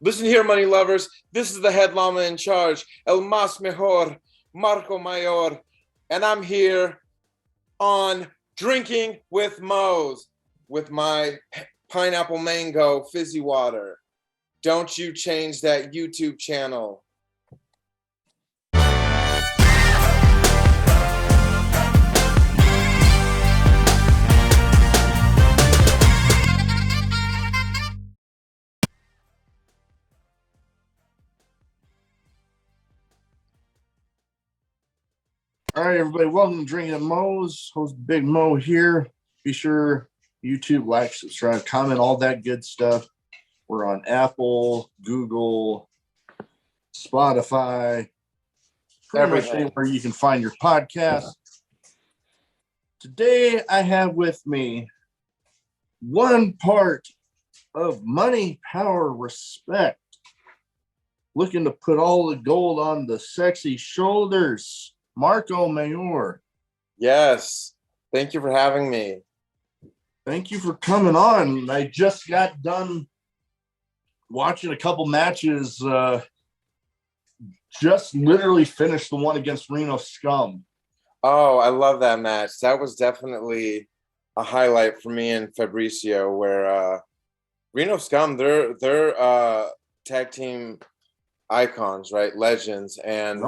Listen here, money lovers. This is the head llama in charge, El Mas Mejor, Marco Mayur, and I'm here on Drinking with Moe's with my pineapple mango fizzy water. Don't you change that YouTube channel. All right, everybody, welcome to Drinkin' Moe's. Host Big Mo here. Be sure YouTube, like, subscribe, comment, all that good stuff. We're on Apple, Google, Spotify, pretty much anywhere you can find your podcast. Today, I have with me one part of Money, Power, Respect. Looking to put all the gold on the sexy shoulders. Marco Mayur. Yes. Thank you for having me. Thank you for coming on. I just got done watching a couple matches. Just literally finished the one against Reno Scum. Oh, I love that match. That was definitely a highlight for me and Fabricio, where Reno Scum, they're tag team icons, right? Legends. And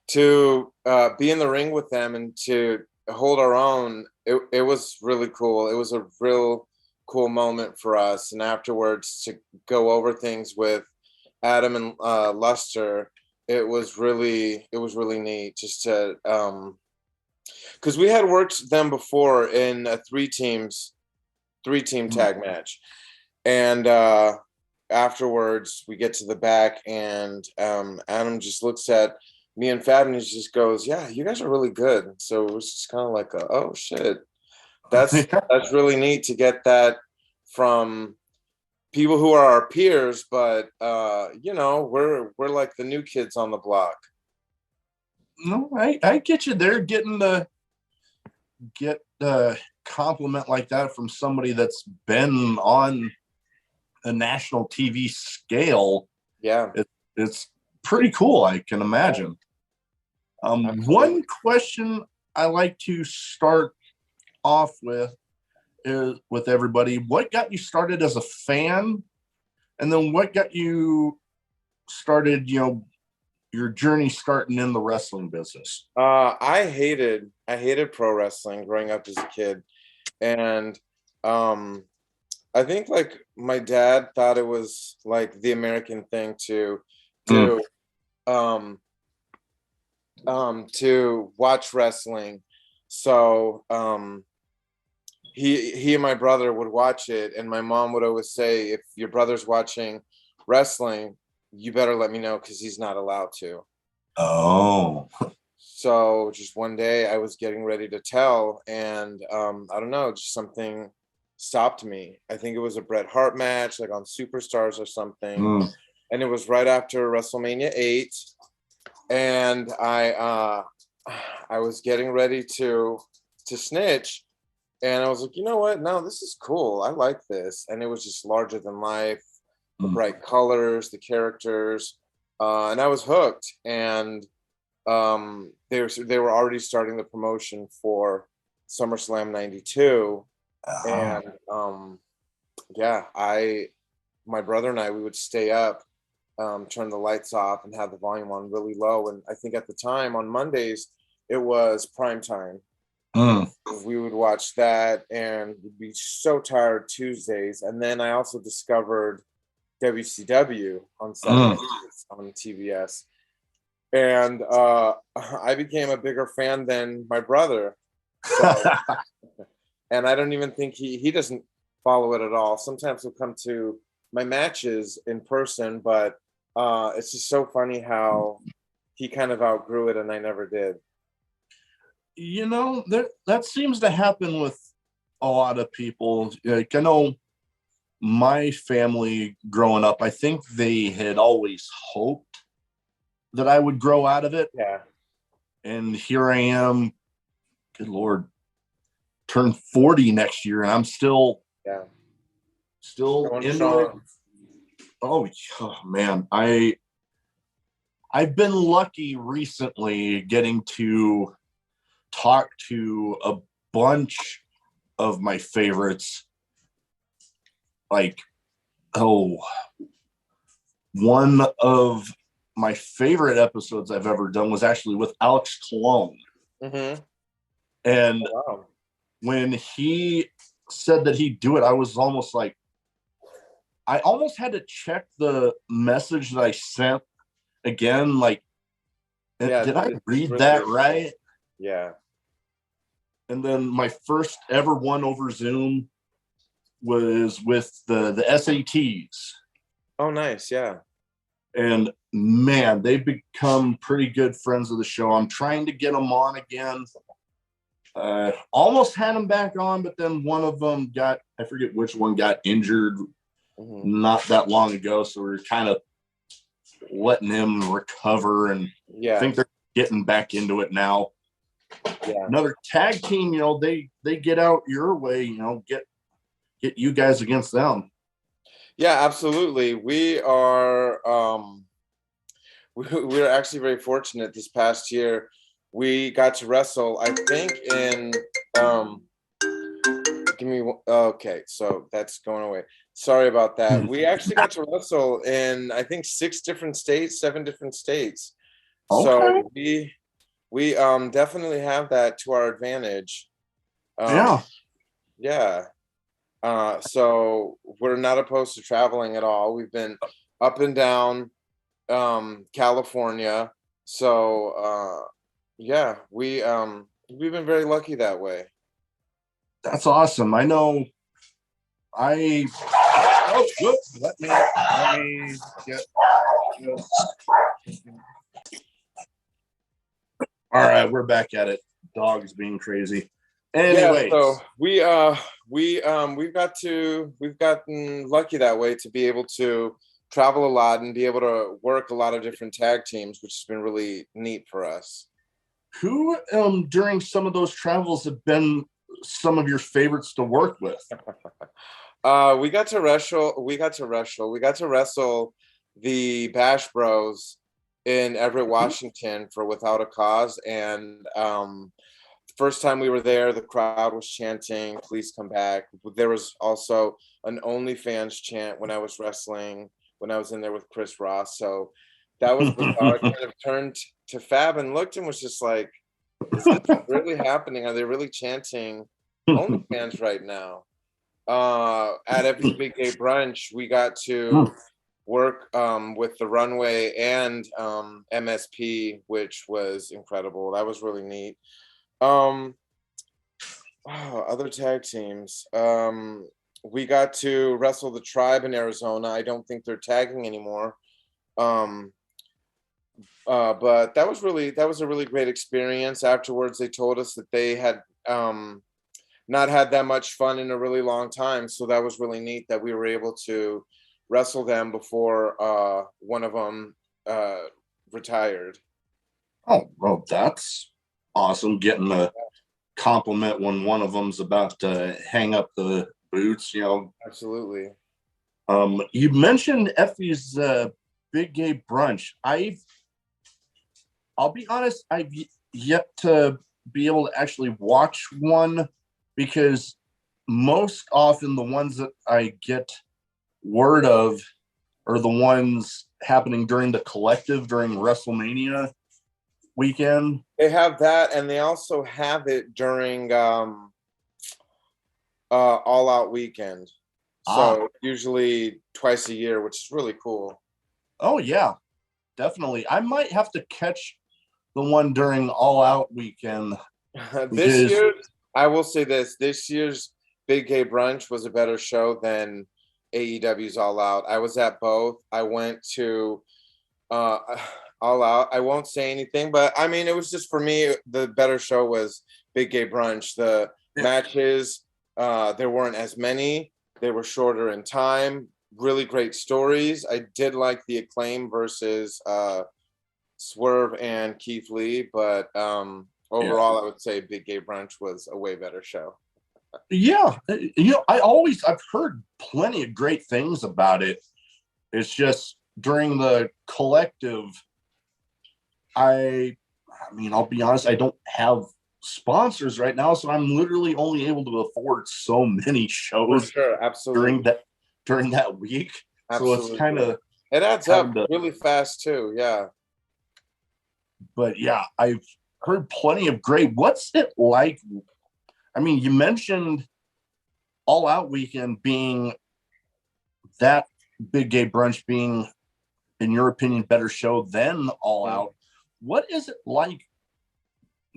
to be in the ring with them and to hold our own, it was really cool. It was a real cool moment for us. And afterwards, to go over things with Adam and Luster, it was really neat just to because we had worked them before in a three-team tag match. And afterwards, we get to the back, and Adam just looks at me and Fab, and he just goes, "Yeah, you guys are really good." So it was just kind of like, "Oh shit, that's really neat to get that from people who are our peers." But we're like the new kids on the block. No, I get you there. Getting to get a compliment like that from somebody that's been on a national TV scale, it's pretty cool. I can imagine. One question I like to start off with is with everybody: what got you started as a fan, and then what got you started? Your journey starting in the wrestling business. I hated pro wrestling growing up as a kid, and I think like my dad thought it was like the American thing to watch wrestling. So he and my brother would watch it, and my mom would always say, if your brother's watching wrestling, you better let me know because he's not allowed to. Oh. So just one day I was getting ready to tell, and I don't know, just something stopped me. I think it was a Bret Hart match, like on Superstars or something. And it was right after WrestleMania 8. And I was getting ready to snitch. And I was like, you know what? No, this is cool. I like this. And it was just larger than life, the bright colors, the characters. And I was hooked. And they were already starting the promotion for SummerSlam 92. And my brother and I, we would stay up, turn the lights off and have the volume on really low. And I think at the time on Mondays, it was prime time. We would watch that and we'd be so tired Tuesdays. And then I also discovered WCW on Saturdays on TBS. And I became a bigger fan than my brother. So, and I don't even think he doesn't follow it at all. Sometimes he'll come to my matches in person, but it's just so funny how he kind of outgrew it and I never did. That seems to happen with a lot of people. Like, I know my family growing up, I think they had always hoped that I would grow out of it. Yeah. And here I am, good Lord, turn 40 next year, and I'm still into it. Oh man, I've been lucky recently getting to talk to a bunch of my favorites. Like, oh, one of my favorite episodes I've ever done was actually with Alex Cologne. Mm-hmm. And Oh, wow. when he said that he'd do it, I was almost like, I almost had to check the message that I sent again. Like, Yeah, did I it's read really that good. right? Yeah. And then my first ever one over Zoom was with the SATs. Oh, nice. Yeah. And man, they've become pretty good friends of the show. I'm trying to get them on again. Almost had them back on, but then one of them got, I forget which one, got injured not that long ago. So we're kind of letting him recover, and I think they're getting back into it now. Yeah. Another tag team, they get out your way, get you guys against them. Yeah, absolutely. We're actually very fortunate this past year. We got to wrestle, I think, in okay, so that's going away. Sorry about that. We actually got to wrestle in, I think, 6 different states, 7 different states. Okay. So we definitely have that to our advantage. Yeah. Yeah. So we're not opposed to traveling at all. We've been up and down California. So yeah, we've been very lucky that way. That's awesome. I know whoops, let me get all right, we're back at it. Dog's being crazy. Anyways. Yeah, so we've gotten lucky that way to be able to travel a lot and be able to work a lot of different tag teams, which has been really neat for us. Who during some of those travels have been some of your favorites to work with? We got to wrestle the Bash Bros in Everett, Washington for Without a Cause. And first time we were there, the crowd was chanting, "Please come back." There was also an OnlyFans chant when I was wrestling, when I was in there with Chris Ross. So that was bizarre. I kind of turned to Fab and looked and was just like, is this really happening? Are they really chanting OnlyFans right now? At every big gay brunch, we got to work with the Runway and MSP, which was incredible. That was really neat. Other tag teams. We got to wrestle the Tribe in Arizona. I don't think they're tagging anymore. But that was a really great experience. Afterwards, they told us that they had not had that much fun in a really long time. So that was really neat that we were able to wrestle them before one of them retired. Oh, well, that's awesome. Getting a compliment when one of them's about to hang up the boots, Absolutely. You mentioned Effie's Big Gay Brunch. I'll be honest, I've yet to be able to actually watch one, because most often the ones that I get word of are the ones happening during the Collective during WrestleMania weekend. They have that, and they also have it during All Out weekend. So usually twice a year, which is really cool. Oh yeah, definitely. I might have to catch the one during All Out weekend. This year, I will say this year's Big Gay Brunch was a better show than AEW's All Out. I was at both. I went to All Out. I won't say anything, but I mean, it was just, for me, the better show was Big Gay Brunch. The matches, there weren't as many. They were shorter in time. Really great stories. I did like the Acclaim versus Swerve and Keith Lee, but overall, I would say Big Gay Brunch was a way better show. Yeah, I've heard plenty of great things about it, It's just during the collective, I mean, I'll be honest, I don't have sponsors right now, so I'm literally only able to afford so many For shows sure, absolutely, during that week. So it's kind absolutely. of It adds having up to, really fast too. Yeah. but yeah, I've heard plenty of great. What's it like? I mean, you mentioned All Out Weekend being that big gay brunch being, in your opinion, better show than All Mm. Out. What is it like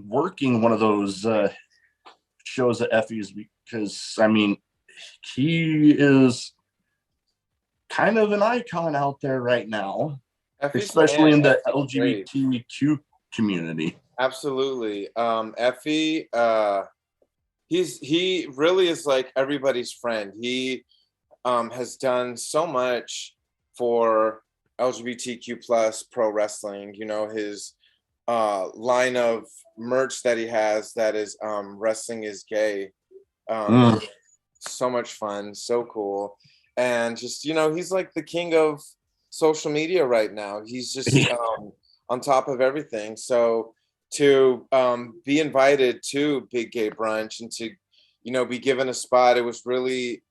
working one of those shows at Effie's? Because I mean, he is kind of an icon out there right now, Effie's the especially man. in the Effie's great. LGBTQ community. Absolutely. Effie, he really is like everybody's friend. He has done so much for LGBTQ plus pro wrestling. You know, his line of merch that he has that is wrestling is gay. Mm. So much fun, so cool. And just, you know, he's like the king of social media right now. He's just on top of everything. So to be invited to Big Gay Brunch and to, you know, be given a spot, it was really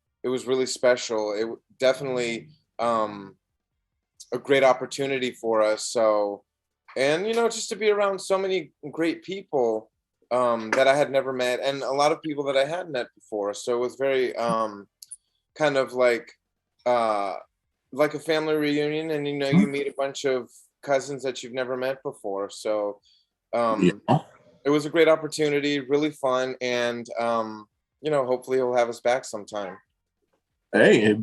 special. It definitely a great opportunity for us. So, and you know, just to be around so many great people that I had never met, and a lot of people that I had met before. So it was very kind of uh, like a family reunion, and you know, you meet a bunch of cousins that you've never met before. So Yeah. it was a great opportunity, really fun, and you know, hopefully he'll have us back sometime. Hey,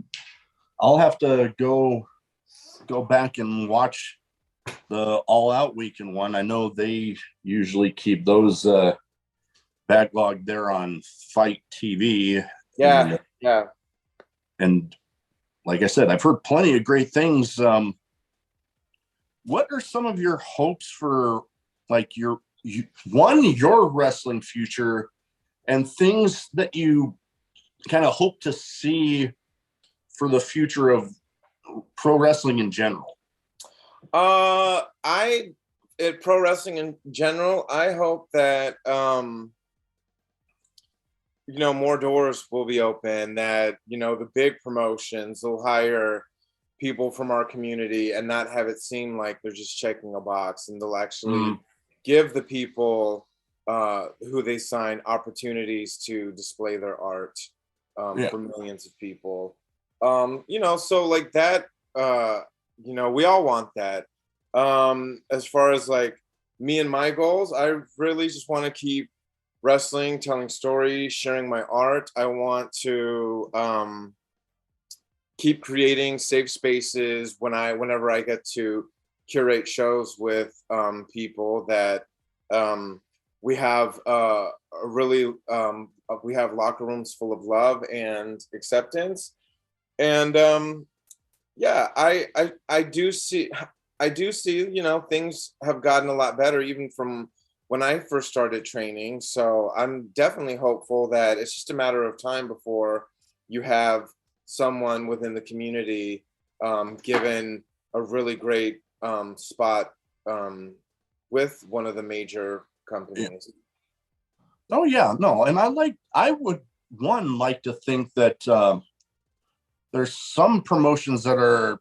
I'll have to go back and watch the All Out Weekend one. I know they usually keep those backlogged there on Fight TV, Yeah, yeah. and like I said, I've heard plenty of great things. What are some of your hopes for, like, your wrestling future, and things that you kind of hope to see for the future of pro wrestling in general? I at pro wrestling in general, I hope that you know, more doors will be open, that you know, the big promotions will hire people from our community and not have it seem like they're just checking a box, and they'll actually give the people who they sign opportunities to display their art Yeah. for millions of people. You know, so like that, you know, we all want that. As far as like me and my goals, I really just want to keep wrestling, telling stories, sharing my art. I want to keep creating safe spaces whenever I get to curate shows with people that we have a really we have locker rooms full of love and acceptance. And yeah, I do see, you know, things have gotten a lot better even from when I first started training. So I'm definitely hopeful that it's just a matter of time before you have someone within the community given a really great spot with one of the major Yeah. companies. Oh yeah, no, and I would like to think that there's some promotions that are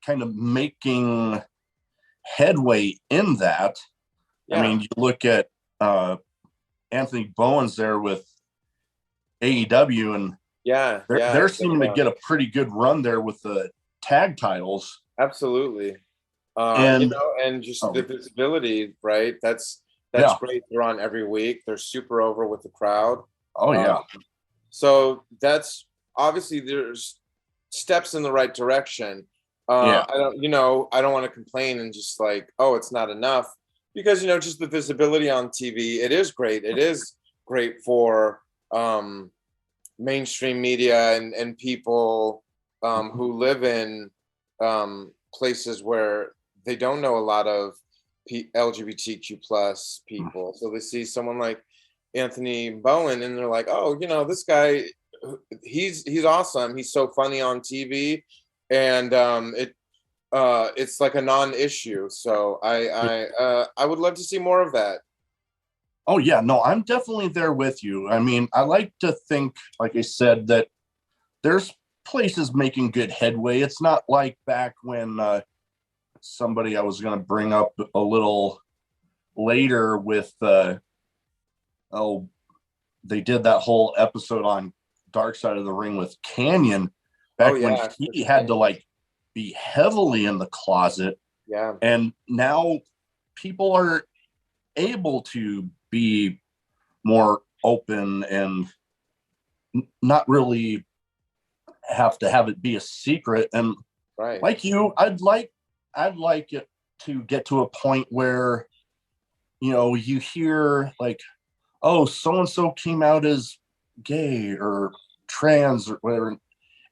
kind of making headway in that. I Yeah, mean, you look at Anthony Bowen's there with AEW, and yeah, they're seeming to get a pretty good run there with the tag titles. absolutely. You And know, and just the visibility, right? That's yeah, great. They're on every week. They're super over with the crowd. oh Um, yeah, so that's obviously there's steps in the right direction. yeah, I don't, you know, I don't want to complain and just like, oh, it's not enough, because you know, just the visibility on TV, it is great. It is great for mainstream media and people who live in places where they don't know a lot of LGBTQ plus people. So they see someone like Anthony Bowen and they're like, oh, you know, this guy he's awesome. He's so funny on TV, and it's like a non-issue. So I would love to see more of that. Oh yeah, no, I'm definitely there with you. I mean, I like to think, like I said, that there's places making good headway. It's not like back when somebody I was going to bring up a little later with oh, they did that whole episode on Dark Side of the Ring with Canyon Oh back when yeah, he had to like be heavily in the closet, yeah, and now people are able to be more open and not really have to have it be a secret. And right, like you, I'd like it to get to a point where, you know, you hear like, oh, so and so came out as gay or trans or whatever.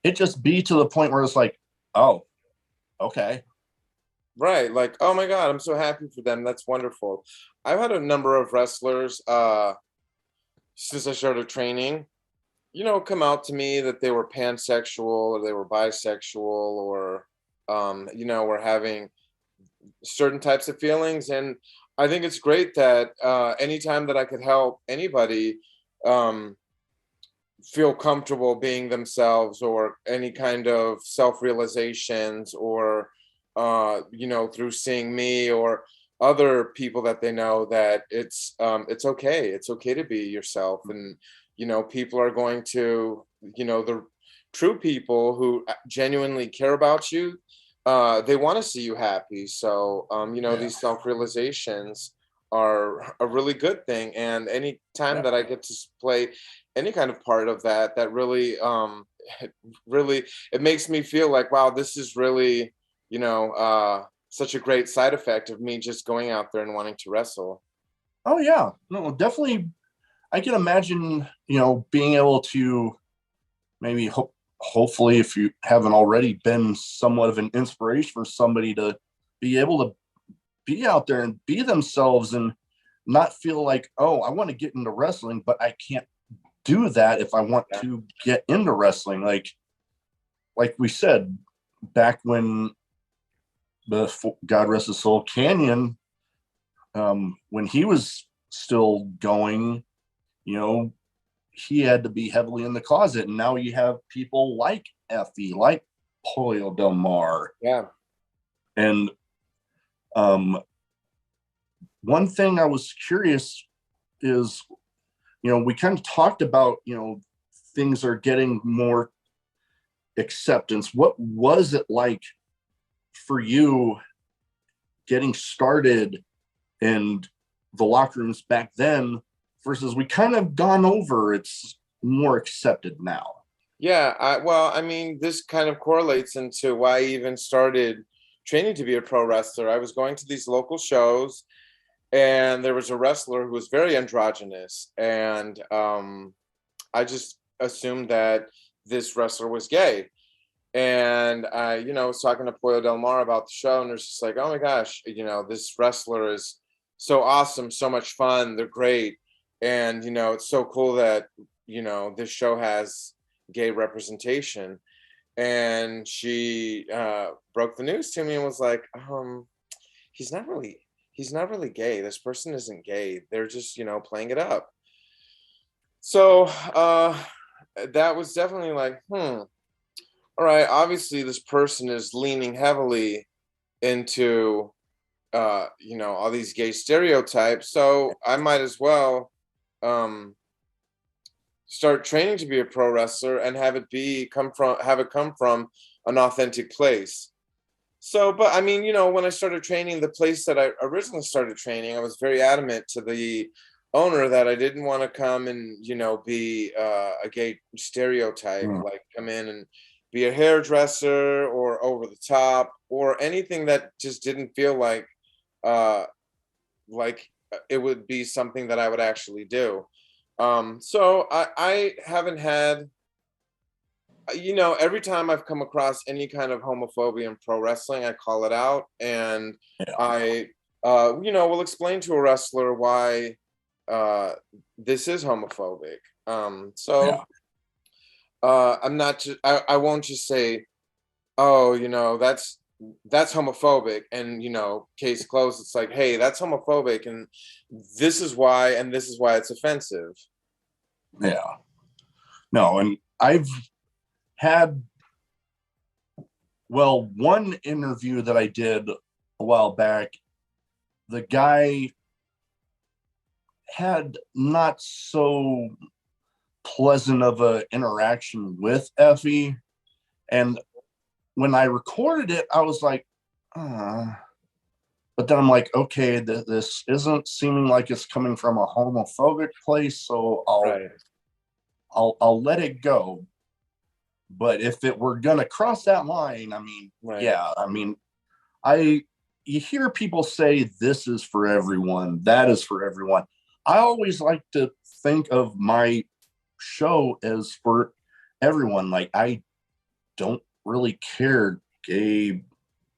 It just be to the point where it's like, oh, okay. right. Like, oh my God, I'm so happy for them. That's wonderful. I've had a number of wrestlers since I started training, come out to me that they were pansexual or they were bisexual or, were having certain types of feelings. And I think it's great that anytime that I could help anybody um, feel comfortable being themselves or any kind of self-realizations or, through seeing me or other people that they know that it's okay. It's okay to be yourself. And, people are going to, the true people who genuinely care about you, they want to see you happy. So, Yeah. these self-realizations are a really good thing. And any time Yeah. that I get to play any kind of part of that, that really, really, it makes me feel like, wow, this is really, such a great side effect of me just going out there and wanting to wrestle. Oh yeah. No, definitely. I can imagine, you know, being able to maybe hopefully, if you haven't already, been somewhat of an inspiration for somebody to be able to be out there and be themselves and not feel like, oh, I want to get into wrestling, but I can't do that if I want Yeah. to get into wrestling. Like we said, back when the God rest his soul, Canyon, when he was still going, you know, he had to be heavily in the closet. And now you have people like Effie, like Polio Del Mar. Yeah. And one thing I was curious is, you know, we kind of talked about, you know, things are getting more acceptance. What was it like for you getting started in the locker rooms back then versus we kind of gone over it's more accepted now? Yeah, well, I mean, this kind of correlates into why I even started training to be a pro wrestler. I was going to these local shows, and there was a wrestler who was very androgynous, and I just assumed that this wrestler was gay. And I, was talking to Pollo Del Mar about the show, and it was just like, oh my gosh, this wrestler is so awesome, so much fun, they're great, and it's so cool that this show has gay representation. And she broke the news to me and was like, he's not really he's not really gay. This person isn't gay. They're just playing it up. So that was definitely like, all right, obviously this person is leaning heavily into all these gay stereotypes, so I might as well um start training to be a pro wrestler and have it come from an authentic place. So, but I mean, when I started training, the place that I originally started training, I was very adamant to the owner that I didn't want to come and, be a gay stereotype, Mm. like come in and be a hairdresser or over the top or anything that just didn't feel uh, like it would be something that I would actually do. So I haven't had, every time I've come across any kind of homophobia in pro wrestling, I call it out, and Yeah. I, will explain to a wrestler why this is homophobic. So Yeah. I'm not just, I won't just say, oh, that's homophobic, and case closed. It's like, hey, that's homophobic, and this is why it's offensive. Yeah. No, and I've had, well, one interview that I did a while back, the guy had not so pleasant of a interaction with Effie. And when I recorded it, I was like, but then I'm like, okay, this isn't seeming like it's coming from a homophobic place, so Right. I'll let it go. But if it were gonna cross that line, I mean, Right. yeah, I mean, I you hear people say this is for everyone, that is for everyone. I always like to think of my show as for everyone. Like, I don't really care, gay,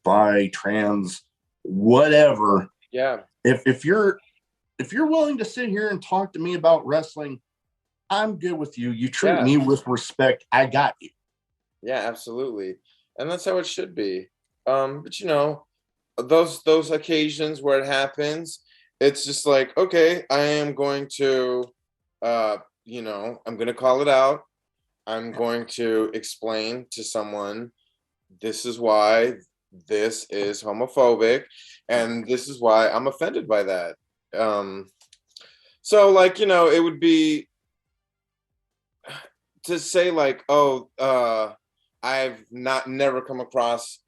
bi, trans, whatever. Yeah. If you're willing to sit here and talk to me about wrestling, I'm good with you. You treat Yeah. me with respect, I got you. Yeah, absolutely. And that's how it should be. But those occasions where it happens, it's just like, okay, I am going to I'm going to call it out. I'm going to explain to someone, this is why this is homophobic, and this is why I'm offended by that. So, like, it would be to say like, oh, I've not never come across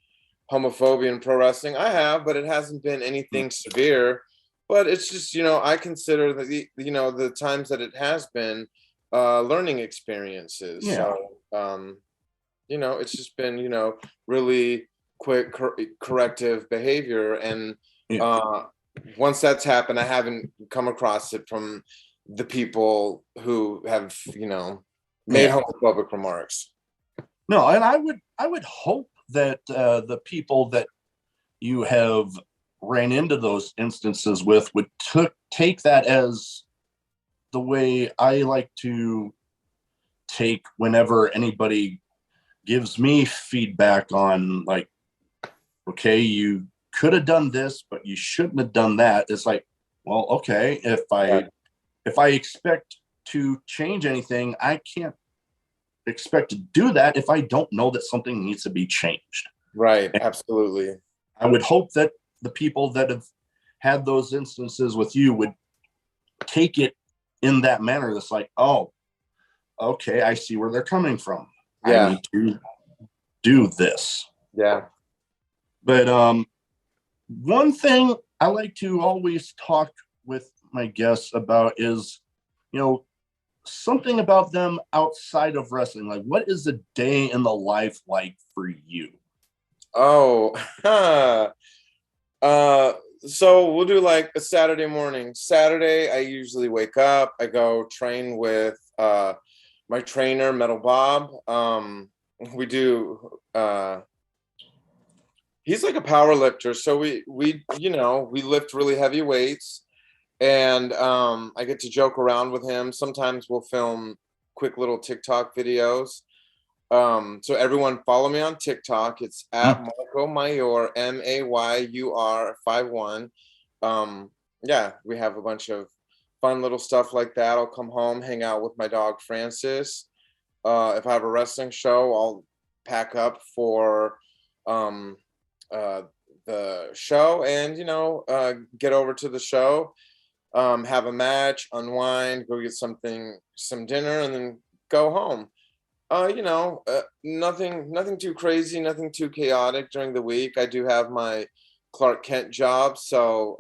homophobia in pro wrestling. I have, but it hasn't been anything severe. But it's just, I consider the times that it has been learning experiences. Yeah. So, it's just been, really quick corrective behavior. And Yeah. once that's happened, I haven't come across it from the people who have, made Yeah. homophobic remarks. No, and I would hope that the people that you have ran into those instances with would take that as the way I like to take whenever anybody gives me feedback on, like, okay, you could have done this, but you shouldn't have done that. It's like, well, okay, Yeah. if I expect to change anything, I can't expect to do that if I don't know that something needs to be changed. Right. Absolutely. I would hope that the people that have had those instances with you would take it in that manner. That's like, oh, okay, I see where they're coming from. Yeah. I need to do this. Yeah. But one thing I like to always talk with my guests about is, something about them outside of wrestling. Like, what is a day in the life like for you? Oh, so we'll do like a Saturday morning. Saturday, I usually wake up, I go train with my trainer, Metal Bob. We do he's like a power lifter, so we lift really heavy weights, and I get to joke around with him. Sometimes we'll film quick little TikTok videos. So everyone follow me on TikTok. It's at Marco Mayur, Mayur 51. Yeah, we have a bunch of fun little stuff like that. I'll come home, hang out with my dog Francis. If I have a wrestling show, I'll pack up for the show, and get over to the show, have a match, unwind, go get some dinner, and then go home. Nothing too crazy, nothing too chaotic during the week. I do have my Clark Kent job, so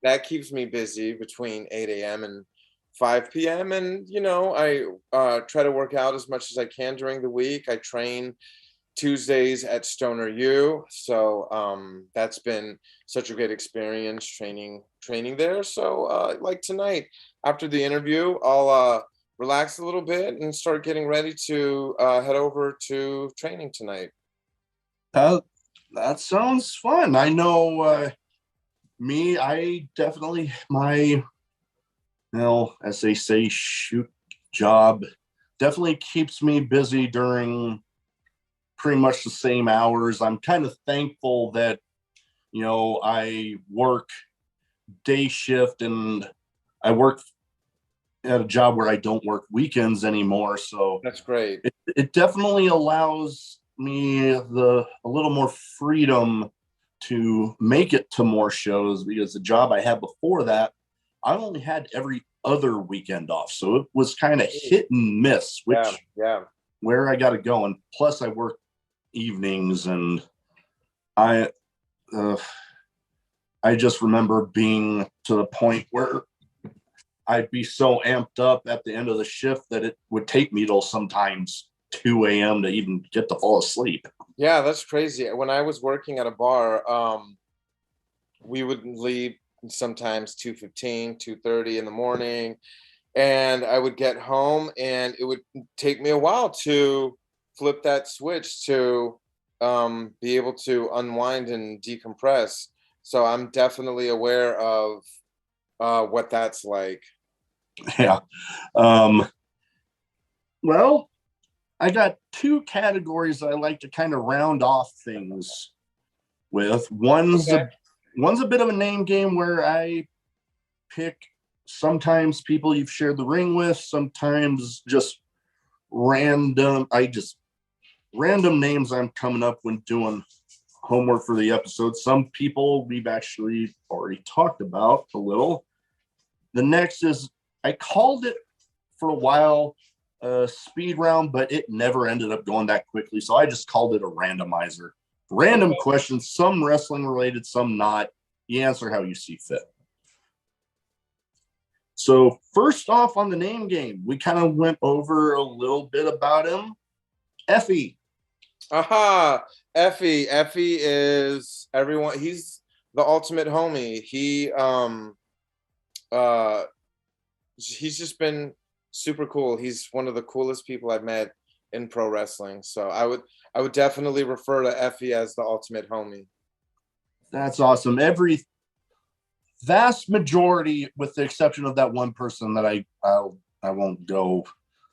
that keeps me busy between 8 a.m. and 5 p.m. And I try to work out as much as I can during the week. I train Tuesdays at Stoner U, so that's been such a great experience training there. So like tonight, after the interview, I'll relax a little bit and start getting ready to head over to training tonight. That sounds fun. I know me, I definitely, my, as they say, shoot job definitely keeps me busy during pretty much the same hours. I'm kind of thankful that, I work day shift and I work at a job where I don't work weekends anymore. So That's great. it definitely allows me a little more freedom to make it to more shows, because the job I had before that, I only had every other weekend off. So it was kind of hit and miss, which where I got to go. And plus I work evenings, and I uh, I just remember being to the point where I'd be so amped up at the end of the shift that it would take me till sometimes 2 a.m. to even get to fall asleep. Yeah, that's crazy. When I was working at a bar, we would leave sometimes 2:15, 2:30 in the morning, and I would get home and it would take me a while to flip that switch to be able to unwind and decompress. So I'm definitely aware of what that's like. Yeah. Well, I got two categories I like to kind of round off things with. One's a bit of a name game where I pick sometimes people you've shared the ring with, sometimes just random names I'm coming up when doing homework for the episode. Some people we've actually already talked about a little. The next is, I called it for a while speed round, but it never ended up going that quickly. So I just called it a randomizer. Random questions, some wrestling related, some not. You answer how you see fit. So first off, on the name game, we kind of went over a little bit about him. Effie. Aha, Effie. Effie is everyone. He's the ultimate homie. He's just been super cool. He's one of the coolest people I've met in pro wrestling. So I would definitely refer to Effie as the ultimate homie. That's awesome. Every vast majority, with the exception of that one person that I won't go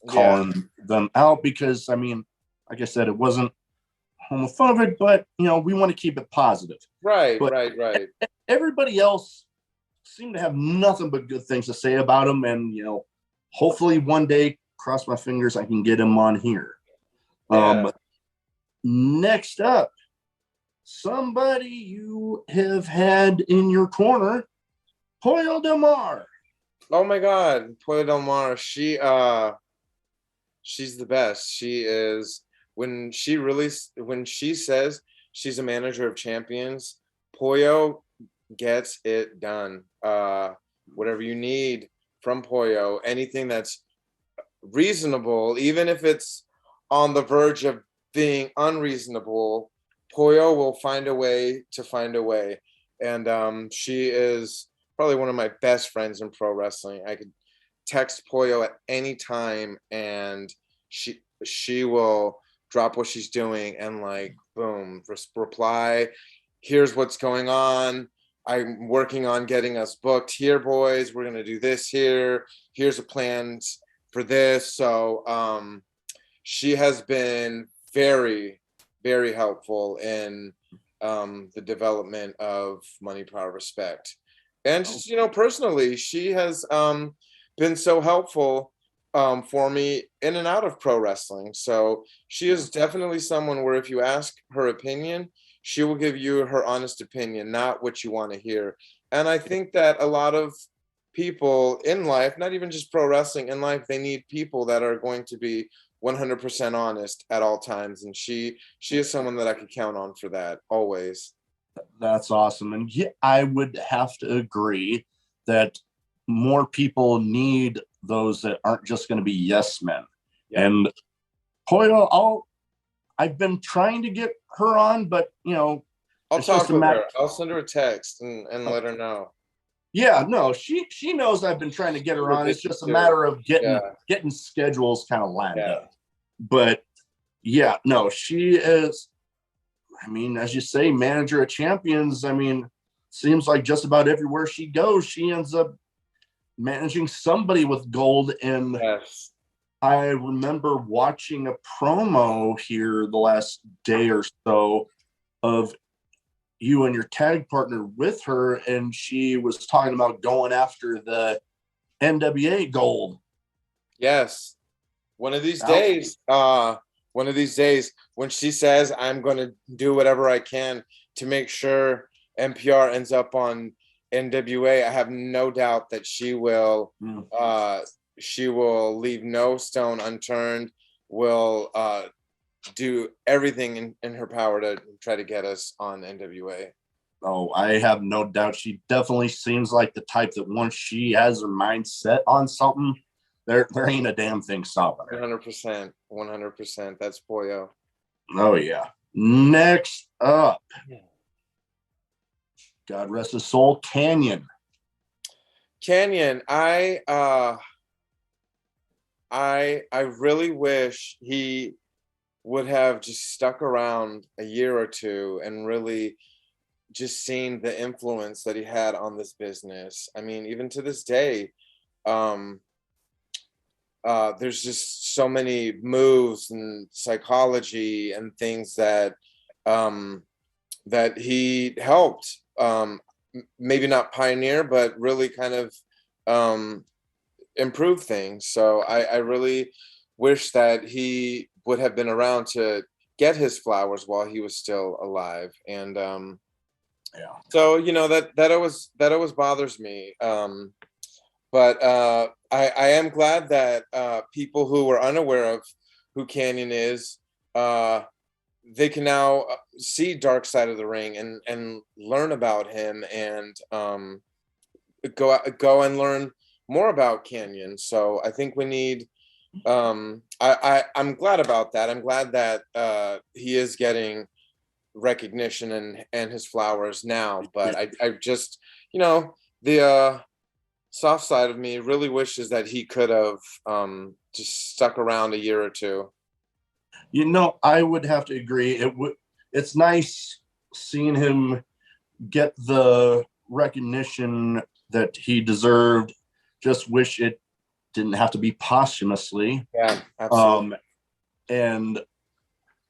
calling them out, because I mean, like I said, it wasn't homophobic, but we want to keep it positive. Right. Everybody else seemed to have nothing but good things to say about him, and hopefully one day, cross my fingers, I can get him on here. Next up, somebody you have had in your corner, Pollo Del Mar. Oh my God, Pollo Del Mar. She's the best. She is, when she says she's a manager of champions, Pollo gets it done. Whatever you need from Pollo, anything that's reasonable, even if it's on the verge of being unreasonable, Pollo will find a way to find a way. And she is probably one of my best friends in pro wrestling. I could text Pollo at any time and she will drop what she's doing and boom, reply, here's what's going on. I'm working on getting us booked here, boys. We're going to do this here. Here's a plan for this. So she has been very, very helpful in the development of Money, Power, Respect. And just, personally, she has been so helpful for me in and out of pro wrestling. So she is definitely someone where if you ask her opinion, she will give you her honest opinion, not what you want to hear. And I think that a lot of people in life, not even just pro wrestling, in life, they need people that are going to be 100% honest at all times. And she is someone that I could count on for that always. That's awesome. And yeah, I would have to agree that more people need those that aren't just going to be yes men. Yeah. And Pollo, I've been trying to get her on, but I'll talk with her. I'll send her a text and let her know. Yeah, no, she knows I've been trying to get her on. It's just a matter of getting schedules kind of lined up. But yeah, no, she is, I mean, as you say, manager of champions. I mean, seems like just about everywhere she goes, she ends up managing somebody with gold. And I remember watching a promo here the last day or so of you and your tag partner with her, and she was talking about going after the NWA gold. Yes. One of these days, when she says I'm going to do whatever I can to make sure NPR ends up on NWA, I have no doubt that she will leave no stone unturned, will do everything in her power to try to get us on NWA. Oh, I have no doubt. She definitely seems like the type that once she has her mind set on something, there ain't a damn thing stopping her. 100%. 100%. That's Pollo. Oh, yeah. Next up, God rest his soul, Canyon. Canyon, I really wish he would have just stuck around a year or two and really just seen the influence that he had on this business. I mean, even to this day, there's just so many moves and psychology and things that that he helped, maybe not pioneer, but really kind of improve things. So I really wish that he would have been around to get his flowers while he was still alive. And so that always bothers me. But I am glad that people who were unaware of who Canyon is, they can now see Dark Side of the Ring and learn about him and go and learn more about Canyon. So I think we need. I'm glad about that. I'm glad that he is getting recognition and his flowers now. But I just the soft side of me really wishes that he could have just stuck around a year or two. I would have to agree. It's nice seeing him get the recognition that he deserved. Just wish it didn't have to be posthumously. Yeah, absolutely. And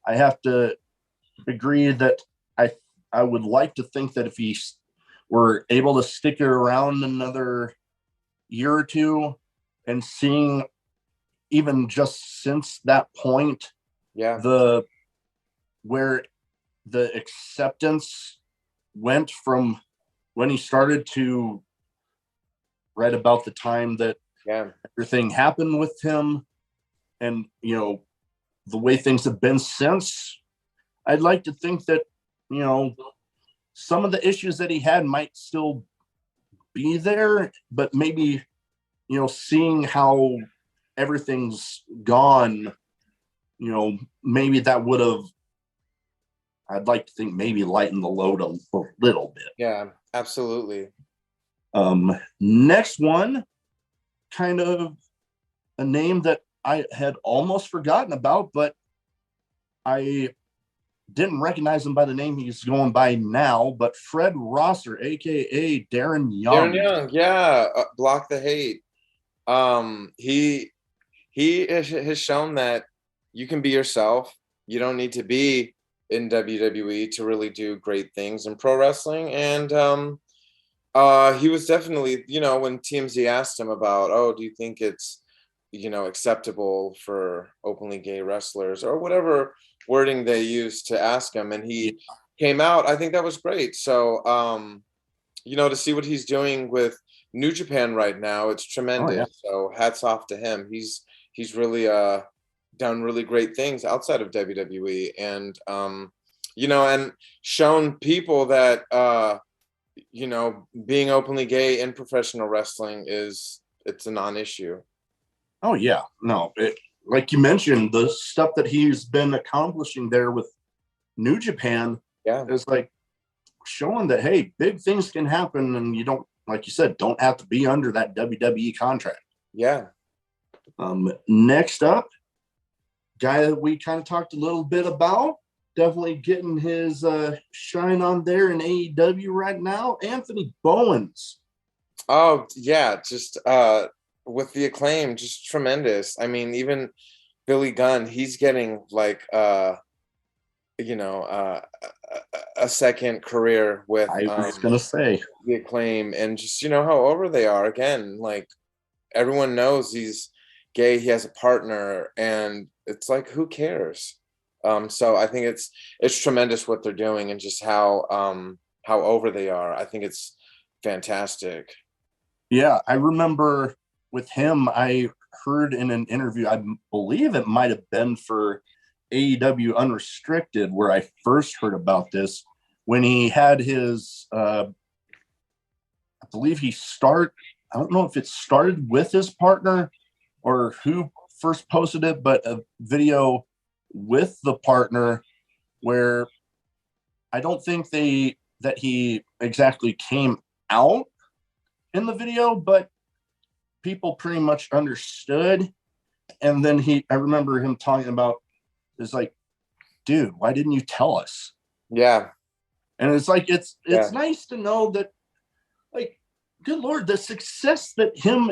I have to agree that I would like to think that if he were able to stick it around another year or two and seeing even just since that point, where the acceptance went from when he started to right about the time that everything happened with him, and the way things have been since, I'd like to think that some of the issues that he had might still be there, but maybe seeing how everything's gone, maybe that would have, I'd like to think, maybe lightened the load a little bit. Yeah, absolutely. Next one, kind of a name that I had almost forgotten about, but I didn't recognize him by the name he's going by now, but Fred Rosser, aka Darren Young. Darren Young, yeah, block the hate. He has shown that you can be yourself. You don't need to be in WWE to really do great things in pro wrestling. And he was definitely, when TMZ asked him about, oh, do you think it's acceptable for openly gay wrestlers, or whatever wording they used to ask him, and he came out, I think that was great. So to see what he's doing with New Japan right now, it's tremendous. So hats off to him. He's really done really great things outside of WWE, and and shown people that being openly gay in professional wrestling it's a non-issue. Oh yeah, no, like you mentioned, the stuff that he's been accomplishing there with New Japan, is like showing that, hey, big things can happen, and you don't, like you said, don't have to be under that WWE contract. Yeah. Next up, guy that we kind of talked a little bit about, definitely getting his shine on there in AEW right now, Anthony Bowens. Oh yeah, just with the Acclaim, just tremendous. I mean, even Billy Gunn, he's getting like you know, a second career with I was gonna say, the Acclaim, and just how over they are. Again, like everyone knows he's gay, he has a partner, and it's like, who cares? So I think it's tremendous what they're doing, and just how over they are. I think it's fantastic. yeah, I remember with him, I heard in an interview, I believe it might have been for AEW Unrestricted, where I first heard about this, when he had his, I believe I don't know if it started with his partner or who first posted it, but a video with the partner where I don't think that he exactly came out in the video, but people pretty much understood. And then I remember him talking about, it's like, dude, why didn't you tell us? Yeah. And it's like, it's Yeah. nice to know that, like, good Lord, the success that him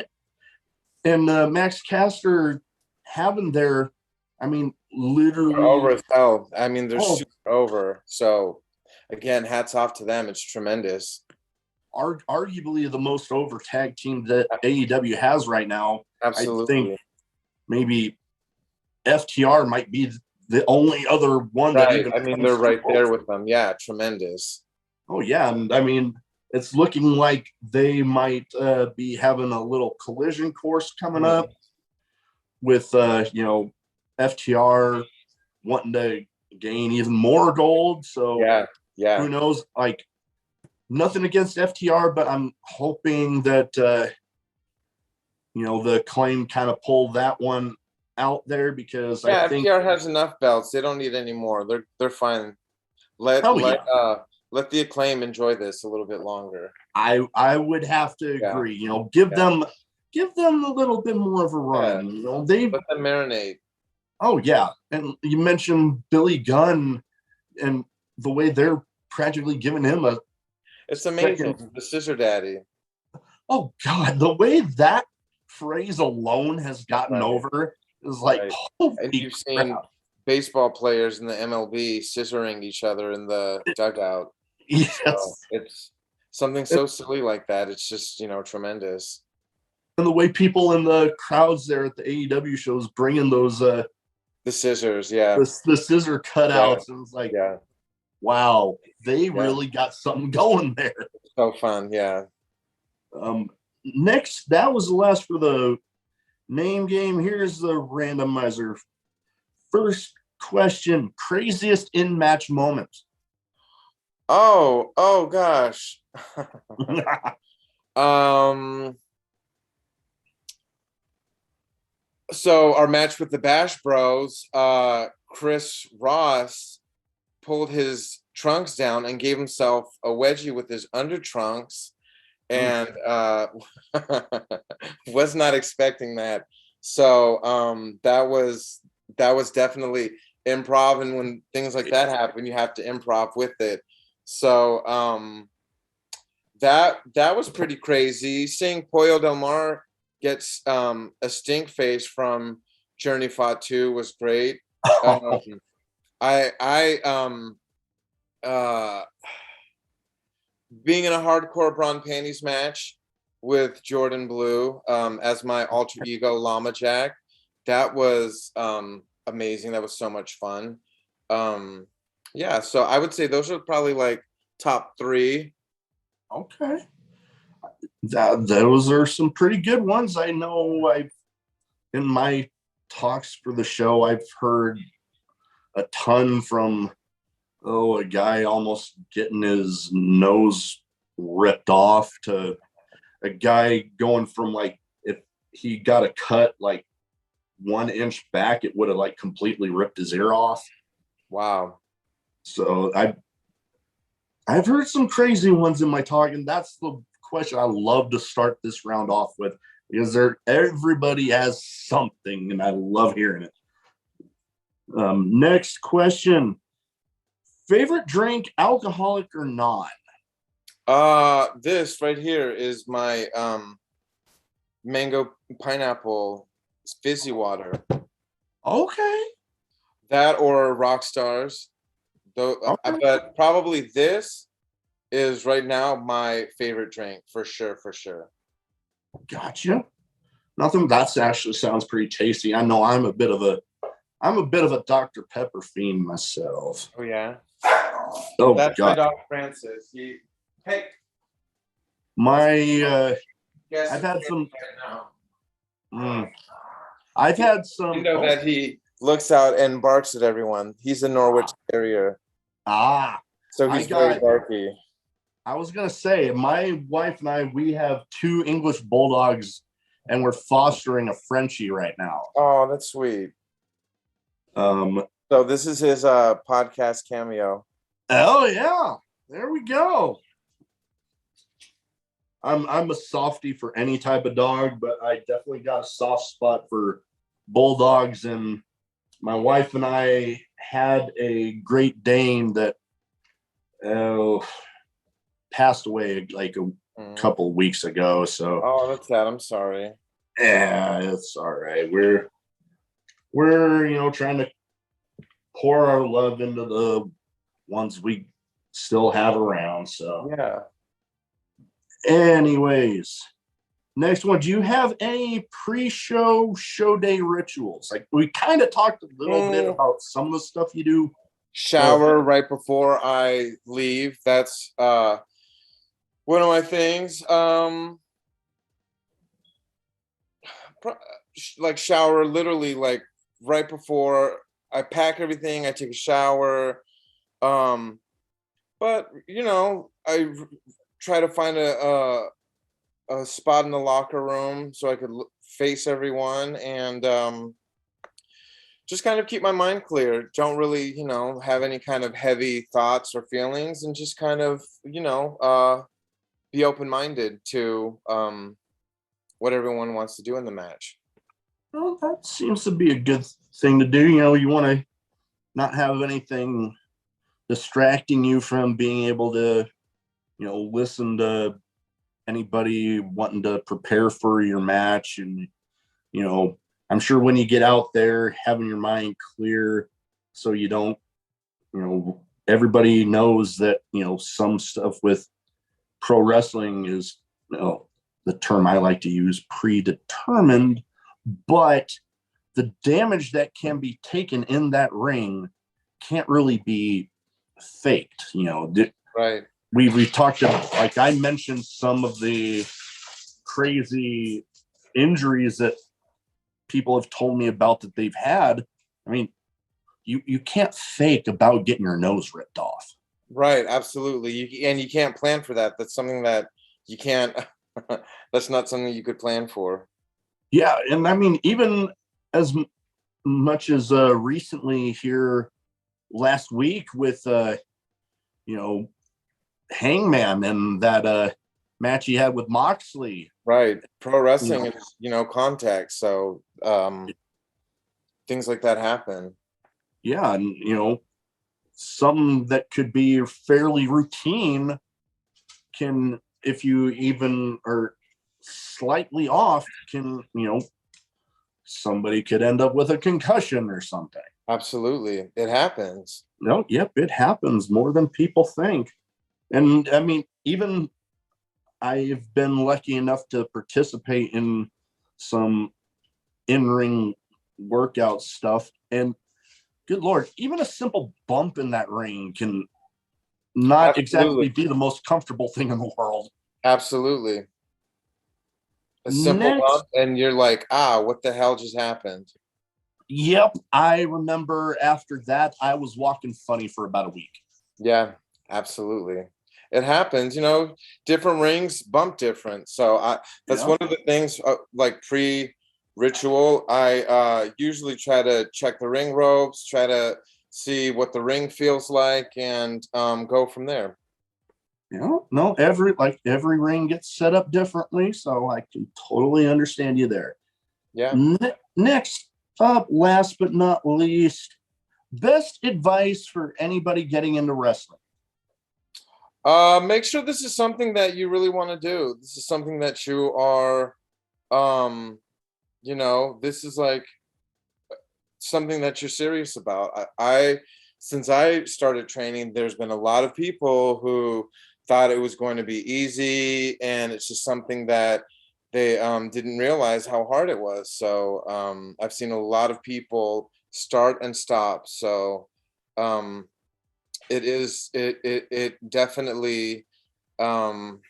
and Max Caster having there, I mean, They're literally, over as hell. I mean, they're oh, super over. So again, hats off to them. It's tremendous. arguably the most over tag team that AEW has right now. I think Absolutely. maybe FTR might be the only other one that Right. even I mean, comes they're right there close. with them. Yeah, tremendous. Oh yeah, and I mean, it's looking like they might be having a little collision course coming up with FTR wanting to gain even more gold. So Yeah, who yeah. knows? Like, nothing against FTR, but I'm hoping that the Acclaim kind of pull that one out there, because I Yeah, think, FTR has enough belts. They don't need any more. They're fine. Let oh let yeah, uh let the Acclaim enjoy this a little bit longer. I would have to Yeah, agree. Give yeah, them a little bit more of a yeah. run. They Let them marinate. Oh yeah, and you mentioned Billy Gunn and the way they're practically giving him a It's second. amazing. The Scissor Daddy. Oh God, the way that phrase alone has gotten Right, over is like, right. And holy you've seen crap. baseball players in the MLB scissoring each other in the dugout. So Yes, it's something so silly like that. It's just, tremendous. and the way people in the crowds there at the AEW shows bringing those The scissors, yeah, the scissor yeah, cutouts, and it's like, yeah, wow, they yeah. really got something going there. So fun, yeah. Next, that was the last for the name game. Here's the randomizer. First question: craziest in match moment. Oh gosh. um so our match with the Bash Bros, Chris Ross pulled his trunks down and gave himself a wedgie with his under trunks, and was not expecting that. So that was definitely improv, and when things like that happen, you have to improv with it. So that was pretty crazy. Seeing Pollo Del Mar gets a stink face from Journey Fatu was great. Um, I uh being in a hardcore Braun Panties match with Jordan Blue as my alter ego Llama Jack, that was amazing. That was so much fun. Yeah, so I would say those are probably like top three. Okay, those are some pretty good ones. I know in my talks for the show, I've heard a ton from a guy almost getting his nose ripped off, to a guy going from, like, if he got a cut like 1 inch back, it would have like completely ripped his ear off. Wow. So I've heard some crazy ones in my talk, and that's the question I love to start this round off with, because everybody has something, and I love hearing it. Next question: favorite drink, alcoholic or non? This right here is my mango pineapple fizzy water. Okay. That or rock stars. Though I Okay. bet probably this is right now my favorite drink for sure, for sure. Gotcha. Nothing. That's actually sounds pretty tasty. I know I'm a bit of a Dr. Pepper fiend myself. Oh yeah. Oh That's my God. dog Francis. Hey, My guess I've it's had some right now. I've had You some know that he looks out and barks at everyone. He's a Norwich Terrier, ah so I he's very got barky. I was gonna say my wife and I we have two English bulldogs and we're fostering a Frenchie right now. Oh, that's sweet. Um So this is his podcast cameo. oh yeah, there we go. I'm a softie for any type of dog, but I definitely got a soft spot for bulldogs. And my wife and I had a Great Dane that passed away like a couple weeks ago. So Oh, that's sad. I'm sorry. yeah, it's all right. We're trying to pour our love into the ones we still have around. So Yeah. anyways, next one. Do you have any pre-show show day rituals? Like we kind of talked a little bit about some of the stuff you do. Shower right before I leave. That's one of my things. Like shower literally like right before I pack everything, I take a shower. But I try to find a spot in the locker room so I could face everyone and just kind of keep my mind clear. Don't really, have any kind of heavy thoughts or feelings, and just kind of, be open-minded to what everyone wants to do in the match. Well, that seems to be a good thing to do. You want to not have anything distracting you from being able to, listen to anybody wanting to prepare for your match. And, I'm sure when you get out there, having your mind clear so you don't, everybody knows that, some stuff with pro wrestling is, the term I like to use, predetermined, but the damage that can be taken in that ring can't really be faked. Right. We've talked about, like I mentioned, some of the crazy injuries that people have told me about that they've had. I mean, you can't fake about getting your nose ripped off. Right, absolutely. You can't plan for that. That's something that you can't. That's not something you could plan for. Yeah, and I mean, even as much as recently here last week with Hangman and that match he had with Moxley. Right. Pro wrestling is, contact. So things like that happen. Yeah, and something that could be fairly routine can, if you even are slightly off, can, somebody could end up with a concussion or something. Absolutely. It happens. No, yep, it happens more than people think. And I mean, even I've been lucky enough to participate in some in-ring workout stuff. And good Lord, even a simple bump in that ring can not exactly be the most comfortable thing in the world. Absolutely. A simple bump, and you're like, what the hell just happened? Yep. I remember after that, I was walking funny for about a week. Yeah, absolutely. It happens, different rings bump different. So that's one of the things like pre-ritual. I usually try to check the ring ropes, try to see what the ring feels like, and go from there. No, every ring gets set up differently, so I can totally understand you there. Yeah. Next up, last but not least, best advice for anybody getting into wrestling. Make sure this is something that you really want to do. This is something that you are you know, this is like something that you're serious about. I since I started training, there's been a lot of people who thought it was going to be easy, and it's just something that they didn't realize how hard it was. So I've seen a lot of people start and stop. So um, it definitely um,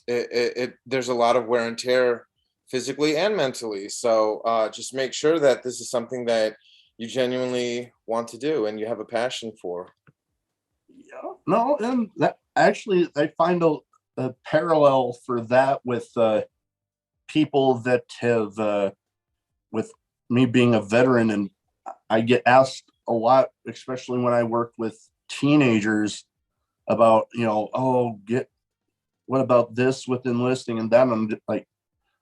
there's a lot of wear and tear physically and mentally. So just make sure that this is something that you genuinely want to do and you have a passion for. Yeah, no, and that actually I find a parallel for that with people that have with me being a veteran, and I get asked a lot, especially when I work with teenagers about, oh, get what about this with enlisting and that. I'm like,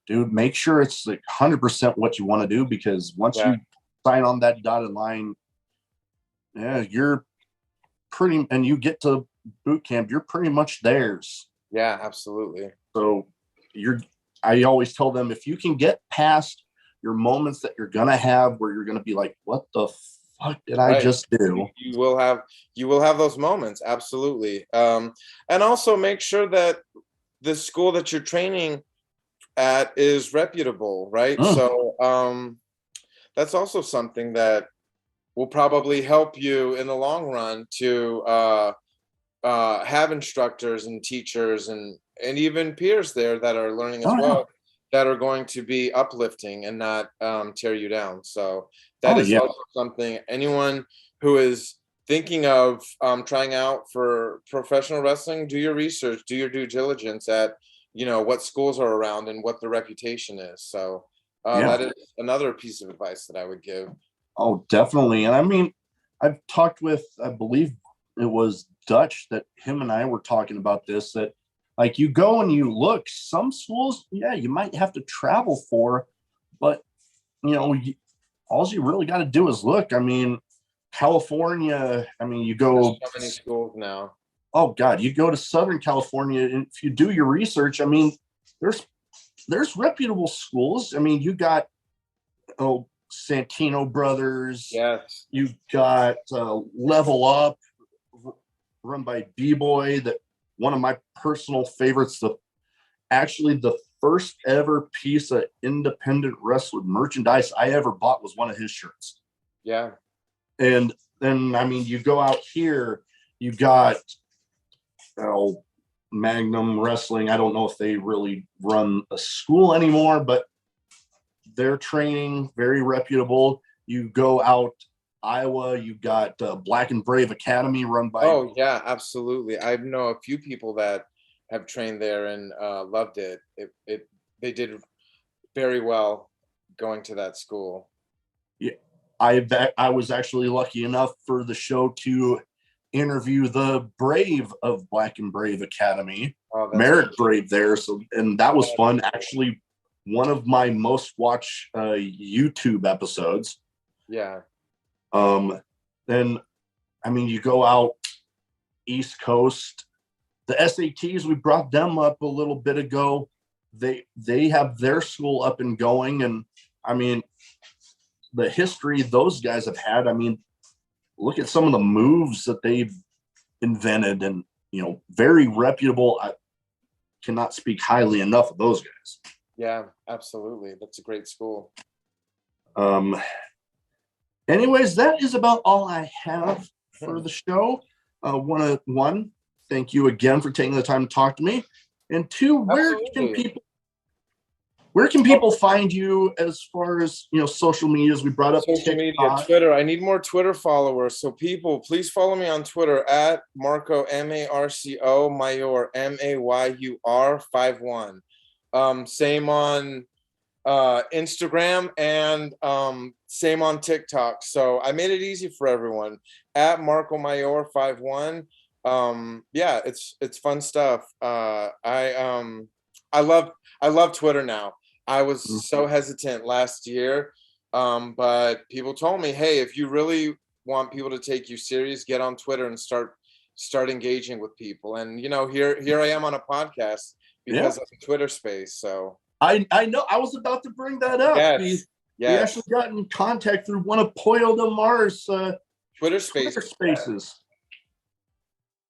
dude, make sure it's like 100% what you want to do, because once Yeah, you sign on that dotted line, yeah, you're pretty, and you get to boot camp, you're pretty much theirs. yeah, absolutely. So I always tell them, if you can get past your moments that you're gonna have where you're gonna be like, what the fuck did I Right. just do? You will have those moments, absolutely. And also make sure that the school that you're training at is reputable, right? Mm. So that's also something that will probably help you in the long run to have instructors and teachers and even peers there that are learning as Oh yeah. well, that are going to be uplifting and not tear you down. So that Oh is yeah. also something anyone who is thinking of trying out for professional wrestling, do your research, do your due diligence at, you know, what schools are around and what the reputation is. So Yeah. that is another piece of advice that I would give. Oh, definitely. And I mean, I've talked with, I believe it was Dutch, that him and I were talking about this, that like you go and you look, some schools, yeah, you might have to travel for, but all you really got to do is look. I mean, California, I mean, you There's go, so many schools now. oh God, you go to Southern California, and if you do your research, I mean, there's reputable schools. I mean, you got, oh, Santino Brothers. Yes. You've got Level Up, run by B-Boy. That one of my personal favorites. The first ever piece of independent wrestler merchandise I ever bought was one of his shirts. Yeah. And then, I mean, you go out here, you got, oh, Magnum Wrestling. I don't know if they really run a school anymore, but their training very reputable. You go out Iowa, you got Black and Brave Academy, run by, Oh yeah, absolutely. I know a few people that have trained there and loved it. They did very well going to that school. yeah, I was actually lucky enough for the show to interview the Brave of Black and Brave Academy, Oh, that's Merrick cool. Brave there. So, and that was fun. Actually, one of my most watched YouTube episodes. Yeah. Then, I mean, you go out East Coast, the SATs, we brought them up a little bit ago. They have their school up and going, and I mean, the history those guys have had. I mean, look at some of the moves that they've invented, and very reputable. I cannot speak highly enough of those guys. Yeah, absolutely. That's a great school. Um, anyways, that is about all I have for the show. One, thank you again for taking the time to talk to me. And two, Absolutely. where can people find you as far as social medias? We brought up Social media, TikTok. Twitter. I need more Twitter followers. So people, please follow me on Twitter at Marco Marco Mayur Mayur 51. Same on Instagram and same on TikTok. So I made it easy for everyone at Marco Mayur 51. Yeah, it's fun stuff. I love Twitter now. I was so hesitant last year, but people told me, hey, if you really want people to take you serious, get on Twitter and start engaging with people. And here I am on a podcast because of the Twitter space. So I know I was about to bring that up. yes, we actually got in contact through one of Pollo Del Mar's Twitter spaces. Yeah.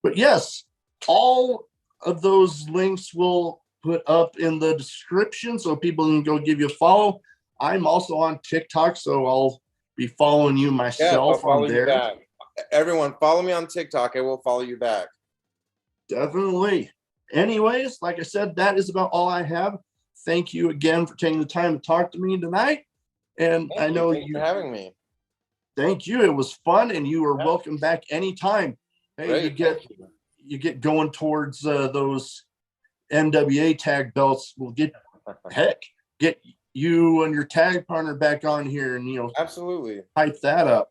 But yes, all of those links will put up in the description so people can go give you a follow. I'm also on TikTok, so I'll be following you myself on there. Back. Everyone, follow me on TikTok. I will follow you back. Definitely. Anyways, like I said, that is about all I have. Thank you again for taking the time to talk to me tonight. And I know you for having me. Thank you. It was fun, and you are welcome back anytime. Hey, great. you get going towards those NWA tag belts. We'll get you and your tag partner back on here, and absolutely hype that up.